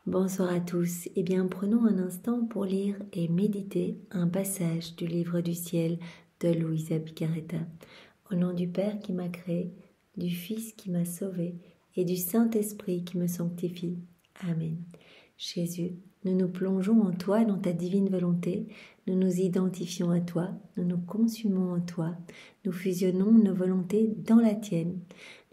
Bonsoir à tous. Eh bien, prenons un instant pour lire et méditer un passage du livre du ciel de Luisa Picaretta. Au nom du Père qui m'a créé, du Fils qui m'a sauvé et du Saint-Esprit qui me sanctifie. Amen. Jésus, nous nous plongeons en toi, dans ta divine volonté. Nous nous identifions à toi, nous nous consumons en toi. Nous fusionnons nos volontés dans la tienne.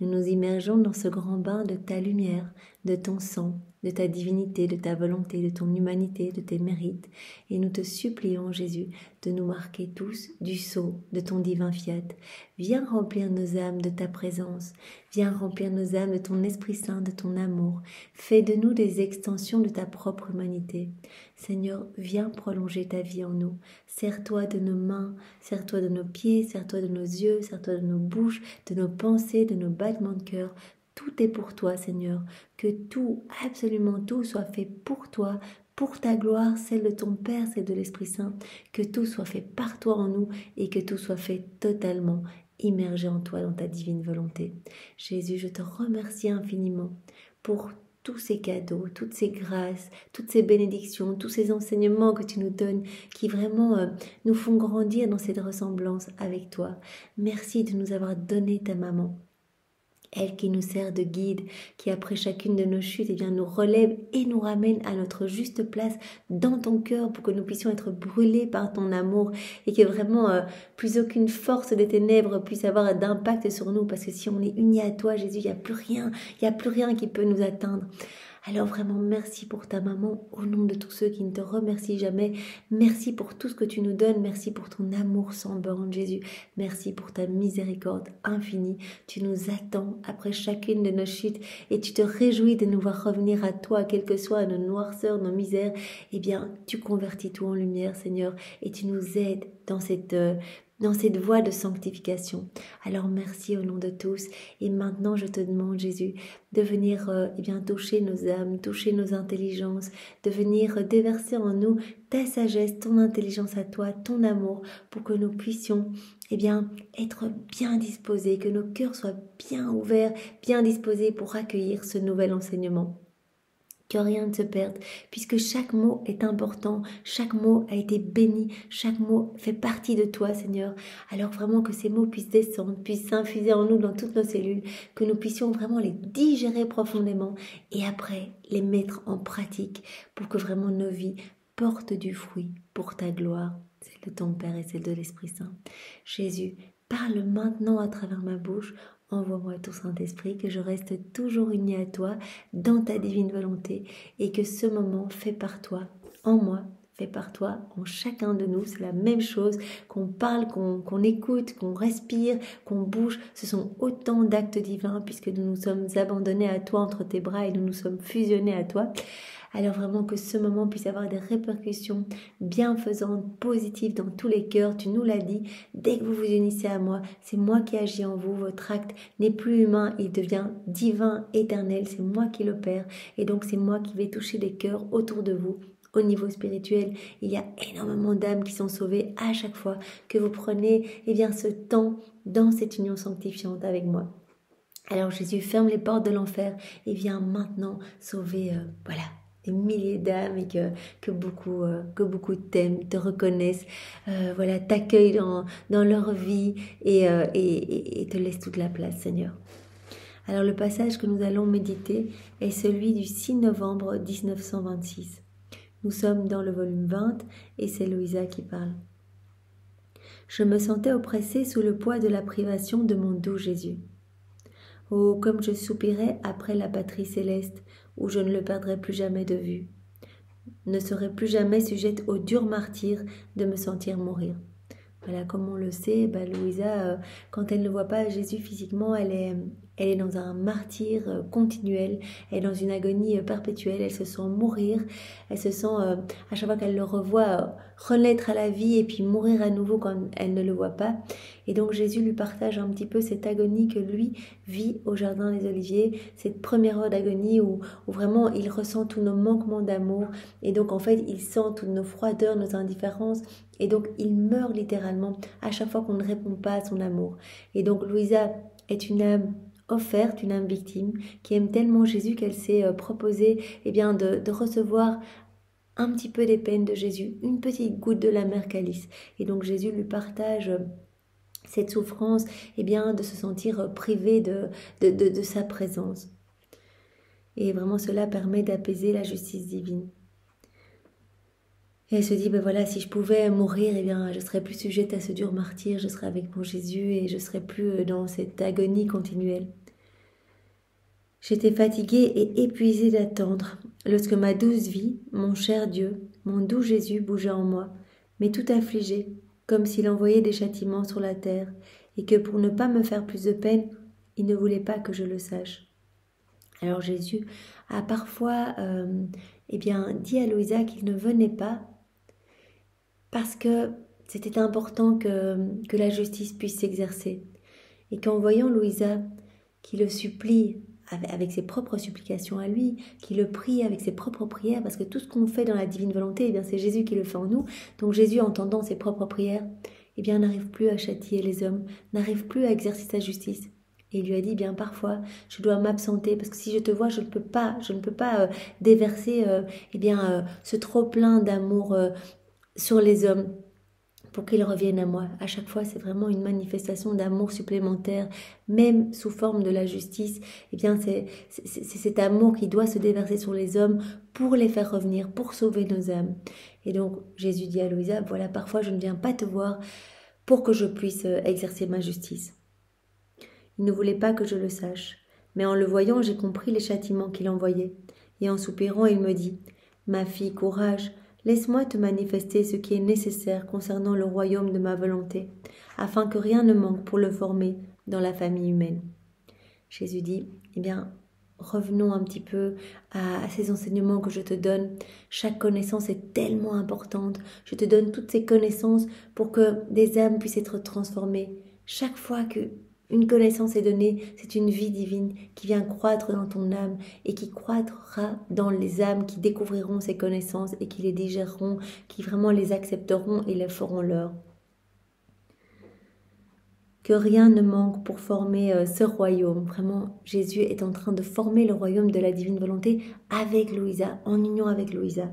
Nous nous immergeons dans ce grand bain de ta lumière, de ton sang, de ta divinité, de ta volonté, de ton humanité, de tes mérites. Et nous te supplions, Jésus, de nous marquer tous du sceau de ton divin fiat. Viens remplir nos âmes de ta présence. Viens remplir nos âmes de ton Esprit Saint, de ton amour. Fais de nous des extensions de ta propre humanité. Seigneur, viens prolonger ta vie en nous. Sers-toi de nos mains, sers-toi de nos pieds, sers-toi de nos yeux, sers-toi de nos bouches, de nos pensées, de nos battements de cœur. Tout est pour toi, Seigneur. Que tout, absolument tout, soit fait pour toi, pour ta gloire, celle de ton Père, celle de l'Esprit Saint. Que tout soit fait par toi en nous et que tout soit fait totalement immergé en toi, dans ta divine volonté. Jésus, je te remercie infiniment pour tous ces cadeaux, toutes ces grâces, toutes ces bénédictions, tous ces enseignements que tu nous donnes qui vraiment nous font grandir dans cette ressemblance avec toi. Merci de nous avoir donné ta maman. Elle qui nous sert de guide, qui après chacune de nos chutes, nous relève et nous ramène à notre juste place dans ton cœur pour que nous puissions être brûlés par ton amour et que vraiment plus aucune force des ténèbres puisse avoir d'impact sur nous, parce que si on est unis à toi, Jésus, il n'y a plus rien qui peut nous atteindre. Alors vraiment, merci pour ta maman, au nom de tous ceux qui ne te remercient jamais. Merci pour tout ce que tu nous donnes. Merci pour ton amour sans borne, Jésus. Merci pour ta miséricorde infinie. Tu nous attends après chacune de nos chutes et tu te réjouis de nous voir revenir à toi, quelles que soient nos noirceurs, nos misères. Eh bien, tu convertis tout en lumière, Seigneur, et tu nous aides dans cette voie de sanctification. Alors merci au nom de tous. Et maintenant, je te demande, Jésus, de venir toucher nos âmes, toucher nos intelligences, de venir déverser en nous ta sagesse, ton intelligence à toi, ton amour, pour que nous puissions être bien disposés, que nos cœurs soient bien ouverts, bien disposés pour accueillir ce nouvel enseignement. Que rien ne se perde, puisque chaque mot est important, chaque mot a été béni, chaque mot fait partie de toi, Seigneur. Alors vraiment que ces mots puissent descendre, puissent s'infuser en nous dans toutes nos cellules, que nous puissions vraiment les digérer profondément et après les mettre en pratique pour que vraiment nos vies portent du fruit pour ta gloire, celle de ton Père et celle de l'Esprit Saint. Jésus, parle maintenant à travers ma bouche. Envoie-moi ton Saint-Esprit, que je reste toujours unie à toi, dans ta divine volonté, et que ce moment fait par toi, en moi, fait par toi, en chacun de nous. C'est la même chose, qu'on parle, qu'on écoute, qu'on respire, qu'on bouge. Ce sont autant d'actes divins, puisque nous nous sommes abandonnés à toi entre tes bras et nous nous sommes fusionnés à toi. Alors vraiment que ce moment puisse avoir des répercussions bienfaisantes, positives dans tous les cœurs. Tu nous l'as dit, dès que vous vous unissez à moi, c'est moi qui agis en vous. Votre acte n'est plus humain, il devient divin, éternel. C'est moi qui l'opère et donc c'est moi qui vais toucher les cœurs autour de vous. Au niveau spirituel, il y a énormément d'âmes qui sont sauvées à chaque fois que vous prenez ce temps dans cette union sanctifiante avec moi. Alors Jésus, ferme les portes de l'enfer et viens maintenant sauver des milliers d'âmes et que beaucoup t'aiment, te reconnaissent, t'accueillent dans leur vie et te laissent toute la place, Seigneur. Alors le passage que nous allons méditer est celui du 6 novembre 1926. Nous sommes dans le volume 20 et c'est Luisa qui parle. Je me sentais oppressée sous le poids de la privation de mon doux Jésus. Oh, comme je soupirais après la patrie céleste, où je ne le perdrai plus jamais de vue, ne serai plus jamais sujette au dur martyre de me sentir mourir. Voilà, comme on le sait, Luisa, quand elle ne voit pas Jésus physiquement, elle est dans un martyre continuel, elle est dans une agonie perpétuelle, elle se sent mourir, elle se sent, à chaque fois qu'elle le revoit, renaître à la vie et puis mourir à nouveau quand elle ne le voit pas. Et donc Jésus lui partage un petit peu cette agonie que lui vit au Jardin des Oliviers, cette première heure d'agonie où vraiment il ressent tous nos manquements d'amour et donc en fait il sent toutes nos froideurs, nos indifférences. Et donc, il meurt littéralement à chaque fois qu'on ne répond pas à son amour. Et donc, Luisa est une âme offerte, une âme victime, qui aime tellement Jésus qu'elle s'est proposée de recevoir un petit peu des peines de Jésus, une petite goutte de la mère calice. Et donc Jésus lui partage cette souffrance, de se sentir privé de sa présence. Et vraiment cela permet d'apaiser la justice divine. Et elle se dit, voilà, si je pouvais mourir, je serais plus sujette à ce dur martyre, je serais avec mon Jésus et je serais plus dans cette agonie continuelle. J'étais fatiguée et épuisée d'attendre, lorsque ma douce vie, mon cher Dieu, mon doux Jésus bougea en moi, mais tout affligé, comme s'il envoyait des châtiments sur la terre, et que pour ne pas me faire plus de peine, il ne voulait pas que je le sache. Alors Jésus a parfois dit à Louisa qu'il ne venait pas parce que c'était important que la justice puisse s'exercer. Et qu'en voyant Louisa qui le supplie avec ses propres supplications à lui, qui le prie avec ses propres prières, parce que tout ce qu'on fait dans la divine volonté, c'est Jésus qui le fait en nous. Donc Jésus, entendant ses propres prières, n'arrive plus à châtier les hommes, n'arrive plus à exercer sa justice. Et il lui a dit, parfois, je dois m'absenter, parce que si je te vois, je ne peux pas déverser ce trop-plein d'amour sur les hommes, pour qu'ils reviennent à moi. À chaque fois, c'est vraiment une manifestation d'amour supplémentaire, même sous forme de la justice. C'est cet amour qui doit se déverser sur les hommes pour les faire revenir, pour sauver nos âmes. Et donc, Jésus dit à Louisa, voilà, parfois je ne viens pas te voir pour que je puisse exercer ma justice. Il ne voulait pas que je le sache, mais en le voyant, j'ai compris les châtiments qu'il envoyait. Et en soupirant, il me dit, ma fille, courage, laisse-moi te manifester ce qui est nécessaire concernant le royaume de ma volonté, afin que rien ne manque pour le former dans la famille humaine. Jésus dit, revenons un petit peu à ces enseignements que je te donne. Chaque connaissance est tellement importante. Je te donne toutes ces connaissances pour que des âmes puissent être transformées. Chaque fois qu'une connaissance est donnée, c'est une vie divine qui vient croître dans ton âme et qui croîtra dans les âmes qui découvriront ces connaissances et qui les digéreront, qui vraiment les accepteront et les feront leur. Que rien ne manque pour former ce royaume. Vraiment, Jésus est en train de former le royaume de la divine volonté avec Louisa, en union avec Louisa.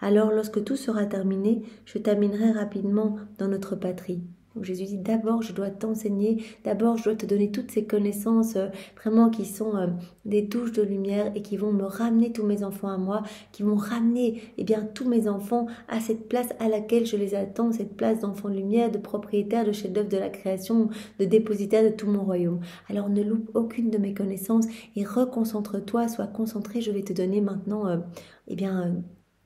Alors, lorsque tout sera terminé, je t'amènerai rapidement dans notre patrie. Donc Jésus dit, d'abord je dois t'enseigner, d'abord je dois te donner toutes ces connaissances vraiment qui sont des touches de lumière et qui vont me ramener tous mes enfants à moi, qui vont ramener tous mes enfants à cette place à laquelle je les attends, cette place d'enfant de lumière, de propriétaire, de chef-d'œuvre de la création, de dépositaire de tout mon royaume. Alors ne loupe aucune de mes connaissances et reconcentre-toi, sois concentré, je vais te donner maintenant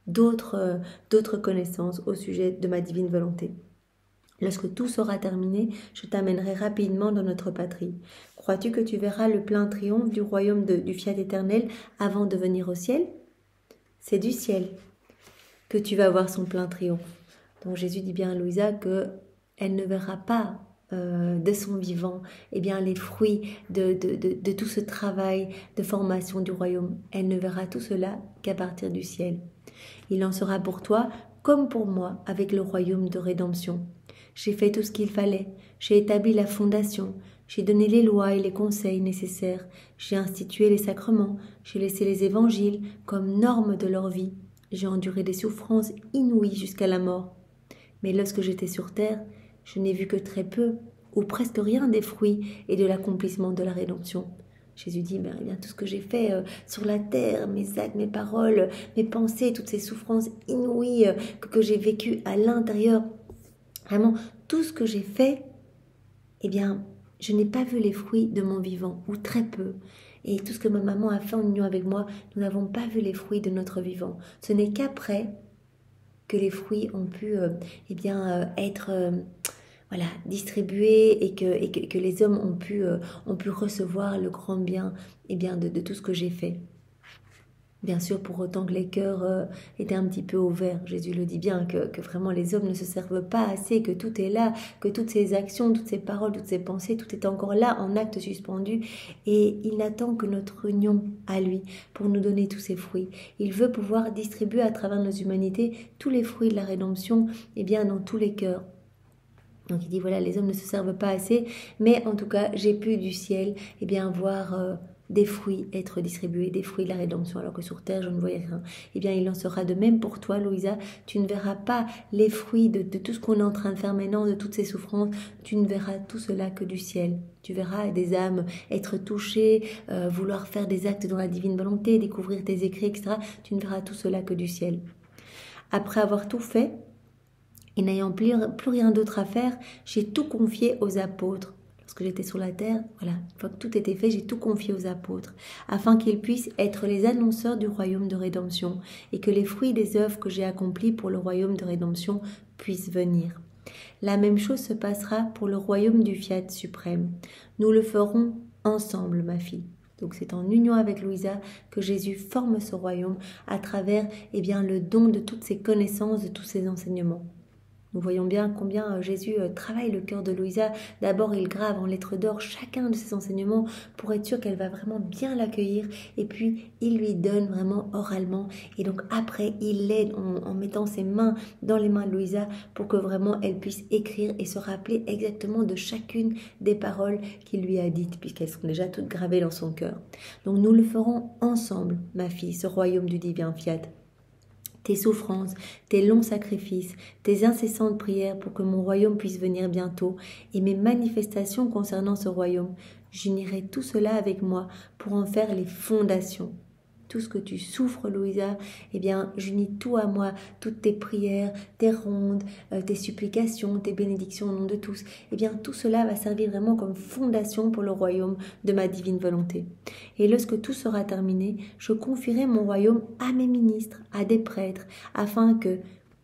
d'autres connaissances au sujet de ma divine volonté. Lorsque tout sera terminé, je t'amènerai rapidement dans notre patrie. Crois-tu que tu verras le plein triomphe du royaume du fiat éternel avant de venir au ciel? C'est du ciel que tu vas voir son plein triomphe. Donc Jésus dit bien à Louisa qu'elle ne verra pas de son vivant les fruits de tout ce travail de formation du royaume. Elle ne verra tout cela qu'à partir du ciel. Il en sera pour toi comme pour moi avec le royaume de rédemption. J'ai fait tout ce qu'il fallait, j'ai établi la fondation, j'ai donné les lois et les conseils nécessaires, j'ai institué les sacrements, j'ai laissé les évangiles comme norme de leur vie, j'ai enduré des souffrances inouïes jusqu'à la mort. Mais lorsque j'étais sur terre, je n'ai vu que très peu ou presque rien des fruits et de l'accomplissement de la rédemption. Jésus dit, tout ce que j'ai fait sur la terre, mes actes, mes paroles, mes pensées, toutes ces souffrances inouïes que j'ai vécues à l'intérieur, vraiment, tout ce que j'ai fait, je n'ai pas vu les fruits de mon vivant, ou très peu. Et tout ce que ma maman a fait en union avec moi, nous n'avons pas vu les fruits de notre vivant. Ce n'est qu'après que les fruits ont pu être distribués et que les hommes ont pu recevoir le grand bien de tout ce que j'ai fait. Bien sûr, pour autant que les cœurs étaient un petit peu ouverts. Jésus le dit bien, que vraiment les hommes ne se servent pas assez, que tout est là, que toutes ces actions, toutes ces paroles, toutes ces pensées, tout est encore là en acte suspendu. Et il n'attend que notre union à lui pour nous donner tous ces fruits. Il veut pouvoir distribuer à travers nos humanités tous les fruits de la rédemption dans tous les cœurs. Donc il dit voilà, les hommes ne se servent pas assez, mais en tout cas j'ai pu du ciel voir des fruits être distribués, des fruits de la rédemption, alors que sur terre je ne voyais rien. Eh bien il en sera de même pour toi, Louisa. Tu ne verras pas les fruits de tout ce qu'on est en train de faire maintenant, de toutes ces souffrances. Tu ne verras tout cela que du ciel. Tu verras des âmes être touchées, vouloir faire des actes dans la divine volonté, découvrir tes écrits, etc. Tu ne verras tout cela que du ciel. Après avoir tout fait, et n'ayant plus rien d'autre à faire, j'ai tout confié aux apôtres. Lorsque j'étais sur la terre, voilà, une fois que tout était fait, j'ai tout confié aux apôtres, afin qu'ils puissent être les annonceurs du royaume de rédemption, et que les fruits des œuvres que j'ai accomplies pour le royaume de rédemption puissent venir. La même chose se passera pour le royaume du Fiat suprême. Nous le ferons ensemble, ma fille. Donc c'est en union avec Louisa que Jésus forme ce royaume à travers le don de toutes ses connaissances, de tous ses enseignements. Nous voyons bien combien Jésus travaille le cœur de Louisa. D'abord, il grave en lettres d'or chacun de ses enseignements pour être sûr qu'elle va vraiment bien l'accueillir. Et puis, il lui donne vraiment oralement. Et donc après, il l'aide en mettant ses mains dans les mains de Louisa pour que vraiment elle puisse écrire et se rappeler exactement de chacune des paroles qu'il lui a dites, puisqu'elles sont déjà toutes gravées dans son cœur. Donc nous le ferons ensemble, ma fille, ce royaume du divin Fiat. Tes souffrances, tes longs sacrifices, tes incessantes prières pour que mon royaume puisse venir bientôt, et mes manifestations concernant ce royaume, j'unirai tout cela avec moi pour en faire les fondations. Tout ce que tu souffres, Louisa, j'unis tout à moi, toutes tes prières, tes rondes, tes supplications, tes bénédictions au nom de tous. Tout cela va servir vraiment comme fondation pour le royaume de ma divine volonté. Et lorsque tout sera terminé, je confierai mon royaume à mes ministres, à des prêtres, afin que,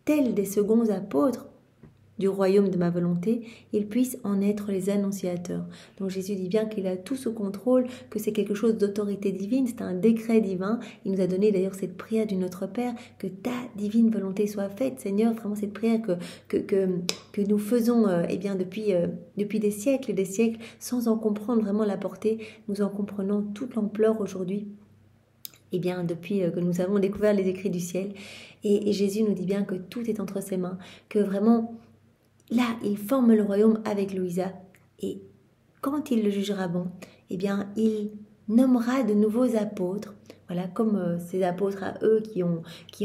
tels des seconds apôtres du royaume de ma volonté, ils puissent en être les annonciateurs. Donc Jésus dit bien qu'il a tout sous contrôle, que c'est quelque chose d'autorité divine, c'est un décret divin. Il nous a donné d'ailleurs cette prière du Notre Père, que ta divine volonté soit faite, Seigneur. Vraiment cette prière que nous faisons depuis des siècles, sans en comprendre vraiment la portée. Nous en comprenons toute l'ampleur aujourd'hui. Depuis que nous avons découvert les écrits du ciel. Et Jésus nous dit bien que tout est entre ses mains, que vraiment... Là, il forme le royaume avec Louisa et quand il le jugera bon, il nommera de nouveaux apôtres, voilà, comme ces apôtres à eux qui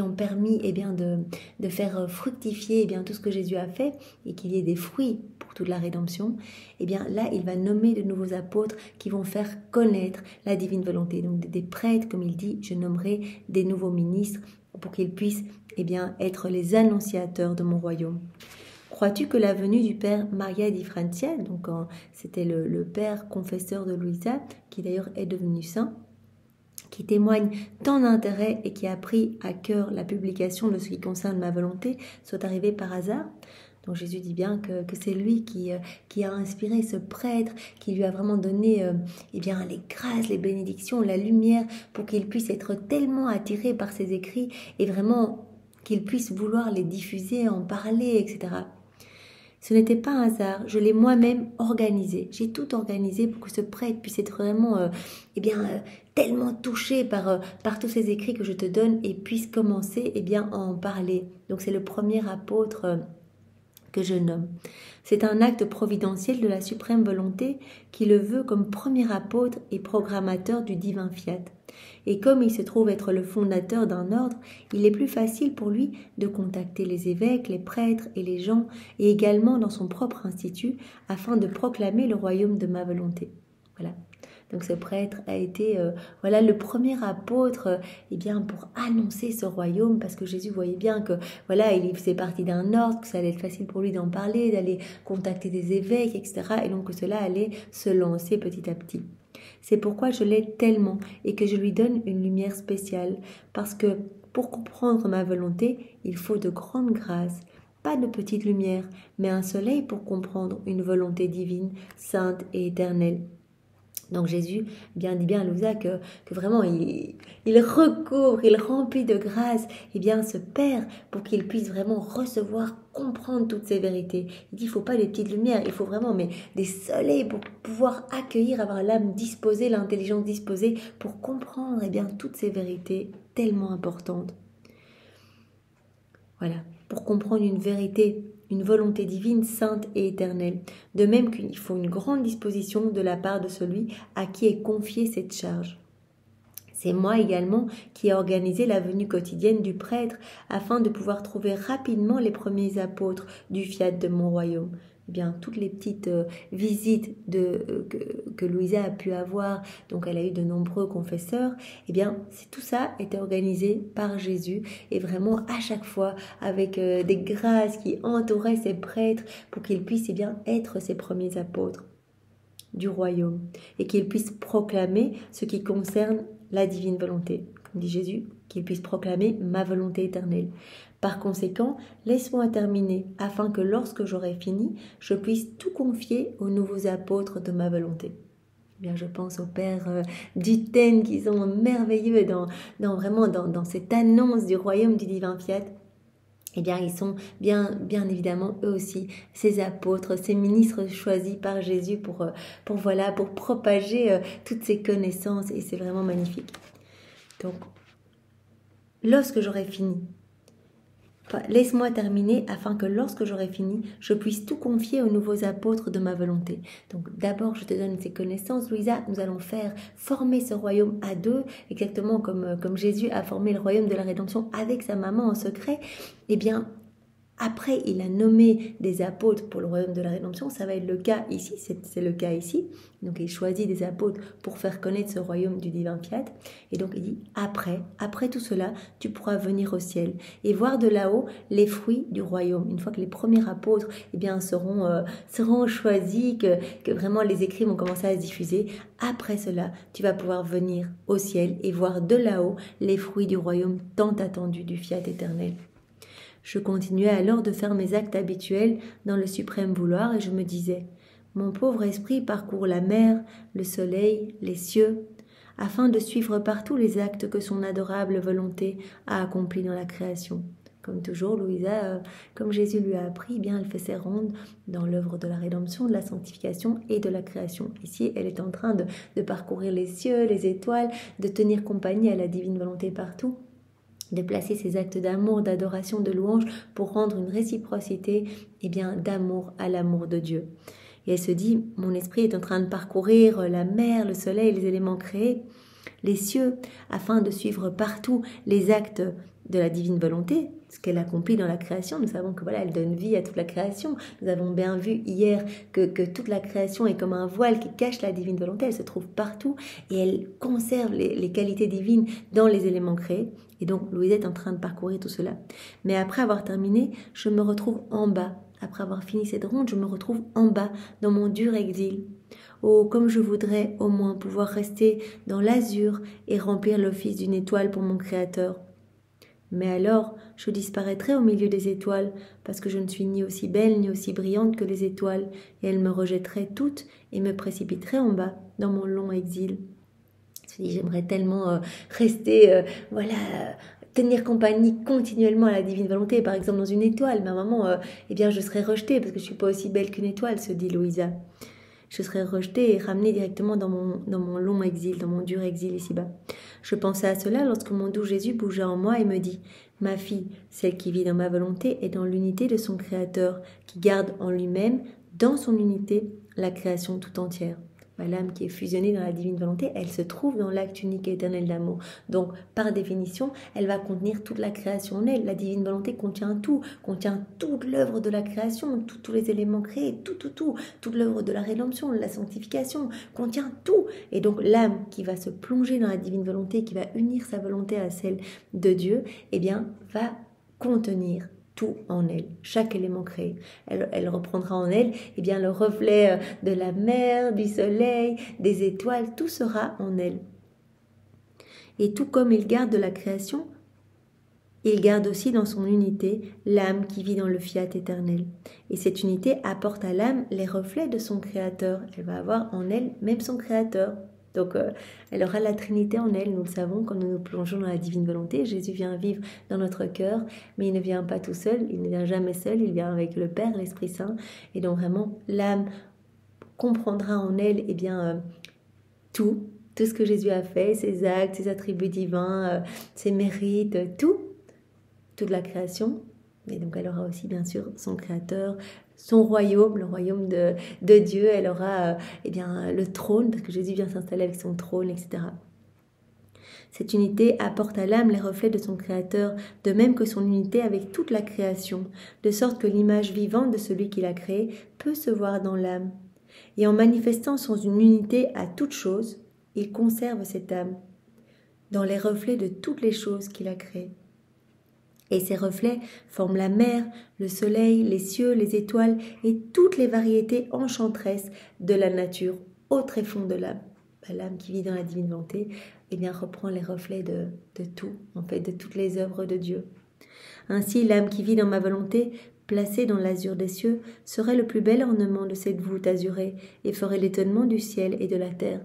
ont permis de faire fructifier tout ce que Jésus a fait et qu'il y ait des fruits pour toute la rédemption. Là, il va nommer de nouveaux apôtres qui vont faire connaître la divine volonté. Donc des prêtres, comme il dit, je nommerai des nouveaux ministres pour qu'ils puissent être les annonciateurs de mon royaume. Crois-tu que la venue du père Maria di Francia, donc c'était le père confesseur de Louisa, qui d'ailleurs est devenu saint, qui témoigne tant d'intérêt et qui a pris à cœur la publication de ce qui concerne ma volonté, soit arrivée par hasard? Donc Jésus dit bien que c'est lui qui a inspiré ce prêtre, qui lui a vraiment donné les grâces, les bénédictions, la lumière, pour qu'il puisse être tellement attiré par ses écrits et vraiment qu'il puisse vouloir les diffuser, en parler, etc. Ce n'était pas un hasard, je l'ai moi-même organisé. J'ai tout organisé pour que ce prêtre puisse être vraiment tellement touché par tous ces écrits que je te donne et puisse commencer à en parler. Donc c'est le premier apôtre que je nomme. C'est un acte providentiel de la suprême volonté qui le veut comme premier apôtre et programmateur du divin Fiat. Et comme il se trouve être le fondateur d'un ordre, il est plus facile pour lui de contacter les évêques, les prêtres et les gens, et également dans son propre institut, afin de proclamer le royaume de ma volonté. Voilà. Donc ce prêtre a été le premier apôtre pour annoncer ce royaume, parce que Jésus voyait bien que il faisait partie d'un ordre, que ça allait être facile pour lui d'en parler, d'aller contacter des évêques, etc. Et donc que cela allait se lancer petit à petit. C'est pourquoi je l'aide tellement et que je lui donne une lumière spéciale, parce que pour comprendre ma volonté, il faut de grandes grâces. Pas de petite lumière, mais un soleil pour comprendre une volonté divine, sainte et éternelle. Donc Jésus dit bien à Louisa que vraiment il recouvre, il remplit de grâce ce Père pour qu'il puisse vraiment recevoir, comprendre toutes ces vérités. Il dit il ne faut pas des petites lumières, il faut vraiment des soleils pour pouvoir accueillir, avoir l'âme disposée, l'intelligence disposée pour comprendre toutes ces vérités tellement importantes. Voilà, pour comprendre une vérité une volonté divine sainte et éternelle. De même qu'il faut une grande disposition de la part de celui à qui est confiée cette charge. C'est moi également qui ai organisé la venue quotidienne du prêtre afin de pouvoir trouver rapidement les premiers apôtres du fiat de mon royaume. Eh bien, toutes les petites visites que Louisa a pu avoir, donc elle a eu de nombreux confesseurs, eh bien, tout ça était organisé par Jésus et vraiment à chaque fois avec des grâces qui entouraient ces prêtres pour qu'ils puissent être ses premiers apôtres du royaume et qu'ils puissent proclamer ce qui concerne la divine volonté, comme dit Jésus, qu'il puisse proclamer ma volonté éternelle. Par conséquent, laisse-moi terminer, afin que lorsque j'aurai fini, je puisse tout confier aux nouveaux apôtres de ma volonté. Eh bien, je pense aux pères d'Uten qui sont merveilleux dans cette annonce du royaume du divin fiat. Eh bien, ils sont bien évidemment eux aussi ces apôtres, ces ministres choisis par Jésus pour propager toutes ces connaissances et c'est vraiment magnifique. Donc, lorsque j'aurai fini, laisse-moi terminer afin que lorsque j'aurai fini, je puisse tout confier aux nouveaux apôtres de ma volonté. Donc d'abord, je te donne ces connaissances, Louisa, nous allons former ce royaume à deux, exactement comme Jésus a formé le royaume de la rédemption avec sa maman en secret. Eh bien, après, il a nommé des apôtres pour le royaume de la rédemption. Ça va être le cas ici, c'est le cas ici. Donc, il choisit des apôtres pour faire connaître ce royaume du divin fiat. Et donc, il dit, après tout cela, tu pourras venir au ciel et voir de là-haut les fruits du royaume. Une fois que les premiers apôtres seront choisis, que vraiment les écrits vont commencer à se diffuser, après cela, tu vas pouvoir venir au ciel et voir de là-haut les fruits du royaume tant attendu du fiat éternel. Je continuais alors de faire mes actes habituels dans le suprême vouloir et je me disais, mon pauvre esprit parcourt la mer, le soleil, les cieux, afin de suivre partout les actes que son adorable volonté a accomplis dans la création. Comme toujours, Louisa, comme Jésus lui a appris, eh bien, elle fait ses rondes dans l'œuvre de la rédemption, de la sanctification et de la création. Ici, elle est en train de parcourir les cieux, les étoiles, de tenir compagnie à la divine volonté partout, de placer ses actes d'amour, d'adoration, de louange pour rendre une réciprocité d'amour à l'amour de Dieu. Et elle se dit, mon esprit est en train de parcourir la mer, le soleil, les éléments créés, les cieux, afin de suivre partout les actes de la divine volonté, ce qu'elle accomplit dans la création. Nous savons que elle donne vie à toute la création. Nous avons bien vu hier que toute la création est comme un voile qui cache la divine volonté. Elle se trouve partout et elle conserve les qualités divines dans les éléments créés. Et donc, Louisa est en train de parcourir tout cela. Mais après avoir terminé, je me retrouve en bas. Après avoir fini cette ronde, je me retrouve en bas, dans mon dur exil. Oh, comme je voudrais au moins pouvoir rester dans l'azur et remplir l'office d'une étoile pour mon Créateur. Mais alors, je disparaîtrai au milieu des étoiles, parce que je ne suis ni aussi belle ni aussi brillante que les étoiles, et elles me rejetteraient toutes et me précipiteraient en bas, dans mon long exil. J'aimerais tellement rester, tenir compagnie continuellement à la divine volonté, par exemple dans une étoile, mais à un moment, je serais rejetée, parce que je ne suis pas aussi belle qu'une étoile, se dit Louisa. Je serais rejetée et ramenée directement dans mon long exil, dans mon dur exil ici-bas. Je pensais à cela lorsque mon doux Jésus bougea en moi et me dit « Ma fille, celle qui vit dans ma volonté est dans l'unité de son Créateur, qui garde en lui-même, dans son unité, la création tout entière. » L'âme qui est fusionnée dans la divine volonté, elle se trouve dans l'acte unique et éternel d'amour. Donc, par définition, elle va contenir toute la création en elle. La divine volonté contient toute l'œuvre de la création, tous les éléments créés, toute l'œuvre de la rédemption, de la sanctification, contient tout. Et donc, l'âme qui va se plonger dans la divine volonté, qui va unir sa volonté à celle de Dieu, va contenir tout en elle, chaque élément créé. Elle reprendra en elle le reflet de la mer, du soleil, des étoiles, tout sera en elle. Et tout comme il garde de la création, il garde aussi dans son unité l'âme qui vit dans le fiat éternel. Et cette unité apporte à l'âme les reflets de son Créateur. Elle va avoir en elle même son Créateur. Donc, elle aura la Trinité en elle, nous le savons, quand nous nous plongeons dans la divine volonté. Jésus vient vivre dans notre cœur, mais il ne vient pas tout seul, il ne vient jamais seul, il vient avec le Père, l'Esprit Saint. Et donc, vraiment, l'âme comprendra en elle tout ce que Jésus a fait, ses actes, ses attributs divins, ses mérites, toute la création. Et donc elle aura aussi bien sûr son créateur, son royaume, le royaume de Dieu. Elle aura eh bien, le trône, parce que Jésus vient s'installer avec son trône, etc. Cette unité apporte à l'âme les reflets de son créateur, de même que son unité avec toute la création, de sorte que l'image vivante de celui qui l'a créé peut se voir dans l'âme. Et en manifestant son unité à toute chose, il conserve cette âme dans les reflets de toutes les choses qu'il a créées. Et ces reflets forment la mer, le soleil, les cieux, les étoiles et toutes les variétés enchanteresses de la nature au tréfonds de l'âme. L'âme qui vit dans la divine volonté, eh bien, reprend les reflets de tout, en fait, de toutes les œuvres de Dieu. Ainsi, l'âme qui vit dans ma volonté, placée dans l'azur des cieux, serait le plus bel ornement de cette voûte azurée et ferait l'étonnement du ciel et de la terre.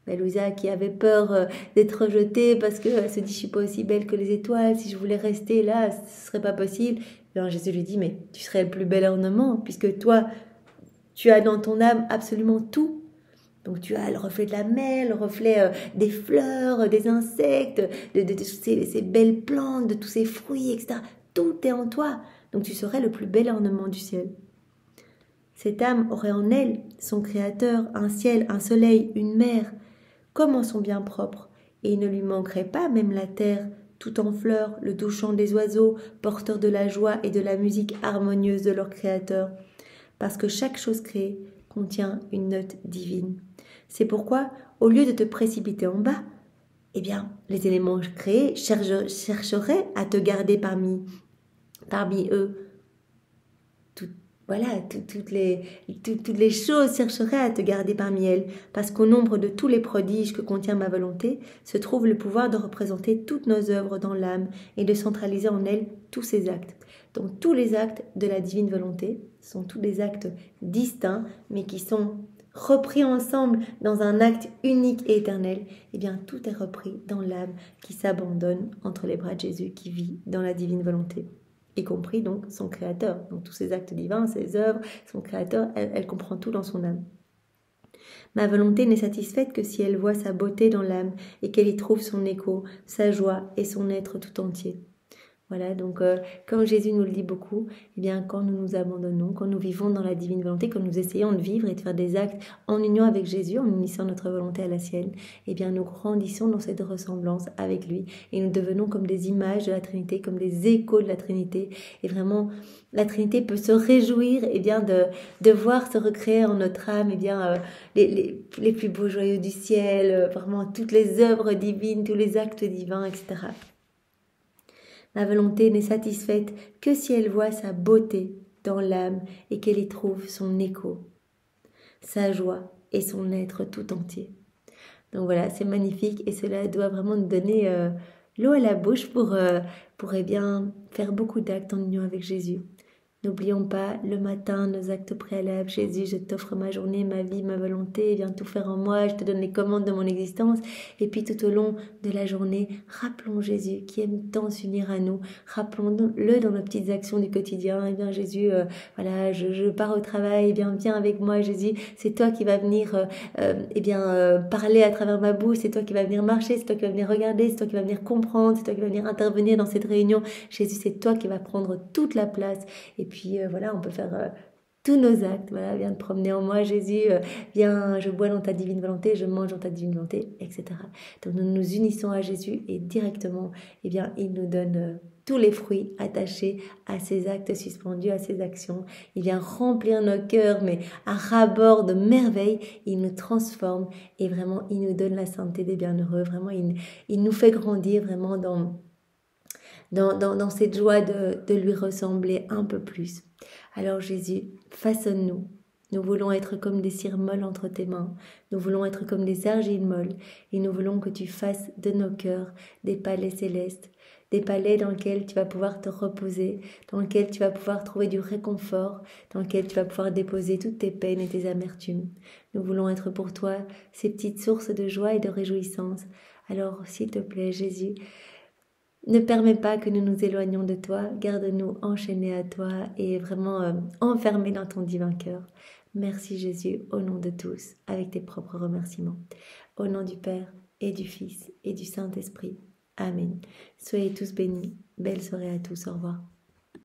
Louisa, qui avait peur d'être rejetée parce qu'elle se dit « je suis pas aussi belle que les étoiles, si je voulais rester là, ce serait pas possible ». Alors Jésus lui dit « mais tu serais le plus bel ornement puisque toi, tu as dans ton âme absolument tout. Donc tu as le reflet de la mer, le reflet des fleurs, des insectes, de toutes ces belles plantes, de tous ces fruits, etc. Tout est en toi. Donc tu serais le plus bel ornement du ciel. » Cette âme aurait en elle son créateur, un ciel, un soleil, une mer, comme en son bien propre, et il ne lui manquerait pas même la terre, tout en fleurs, le doux chant des oiseaux, porteurs de la joie et de la musique harmonieuse de leur créateur, parce que chaque chose créée contient une note divine. C'est pourquoi, au lieu de te précipiter en bas, eh bien, les éléments créés chercheraient à te garder parmi eux. Toutes les choses chercheraient à te garder parmi elles, parce qu'au nombre de tous les prodiges que contient ma volonté, se trouve le pouvoir de représenter toutes nos œuvres dans l'âme et de centraliser en elle tous ses actes. Donc tous les actes de la divine volonté sont tous des actes distincts, mais qui sont repris ensemble dans un acte unique et éternel. Eh bien, tout est repris dans l'âme qui s'abandonne entre les bras de Jésus, qui vit dans la divine volonté. Y compris donc son créateur. Donc tous ses actes divins, ses œuvres, son créateur, elle comprend tout dans son âme. Ma volonté n'est satisfaite que si elle voit sa beauté dans l'âme et qu'elle y trouve son écho, sa joie et son être tout entier. Voilà, donc comme Jésus nous le dit beaucoup, eh bien quand nous nous abandonnons, quand nous vivons dans la divine volonté, quand nous essayons de vivre et de faire des actes en union avec Jésus, en unissant notre volonté à la sienne, eh bien nous grandissons dans cette ressemblance avec lui et nous devenons comme des images de la Trinité, comme des échos de la Trinité. Et vraiment, la Trinité peut se réjouir eh bien de voir se recréer en notre âme eh bien les plus beaux joyaux du ciel, vraiment toutes les œuvres divines, tous les actes divins, etc. Ma volonté n'est satisfaite que si elle voit sa beauté dans l'âme et qu'elle y trouve son écho, sa joie et son être tout entier. Donc voilà, c'est magnifique et cela doit vraiment nous donner l'eau à la bouche pour eh bien, faire beaucoup d'actes en union avec Jésus. N'oublions pas le matin nos actes préalables. Jésus, je t'offre ma journée, ma vie, ma volonté. Viens tout faire en moi. Je te donne les commandes de mon existence. Et puis tout au long de la journée, rappelons Jésus qui aime tant s'unir à nous. Rappelons-le dans nos petites actions du quotidien. Eh bien Jésus, voilà, je pars au travail. Eh bien viens avec moi Jésus. C'est toi qui vas venir parler à travers ma bouche. C'est toi qui vas venir marcher. C'est toi qui vas venir regarder. C'est toi qui vas venir comprendre. C'est toi qui vas venir intervenir dans cette réunion. Jésus, c'est toi qui vas prendre toute la place. Et puis voilà, on peut faire tous nos actes. Voilà, viens te promener en moi, Jésus. Viens, je bois dans ta divine volonté, je mange dans ta divine volonté, etc. Donc nous nous unissons à Jésus et directement, eh bien, il nous donne tous les fruits attachés à ses actes suspendus, à ses actions. Il vient remplir nos cœurs, mais à ras-bord de merveilles. Il nous transforme et vraiment, il nous donne la sainteté des bienheureux. Vraiment, il nous fait grandir vraiment dans cette joie de lui ressembler un peu plus. Alors Jésus, façonne-nous. Nous voulons être comme des cires molles entre tes mains. Nous voulons être comme des argiles molles. Et nous voulons que tu fasses de nos cœurs des palais célestes. Des palais dans lesquels tu vas pouvoir te reposer, dans lesquels tu vas pouvoir trouver du réconfort, dans lesquels tu vas pouvoir déposer toutes tes peines et tes amertumes. Nous voulons être pour toi ces petites sources de joie et de réjouissance. Alors, s'il te plaît, Jésus, ne permets pas que nous nous éloignions de toi, garde-nous enchaînés à toi et vraiment enfermés dans ton divin cœur. Merci Jésus, au nom de tous, avec tes propres remerciements. Au nom du Père et du Fils et du Saint-Esprit. Amen. Soyez tous bénis. Belle soirée à tous. Au revoir.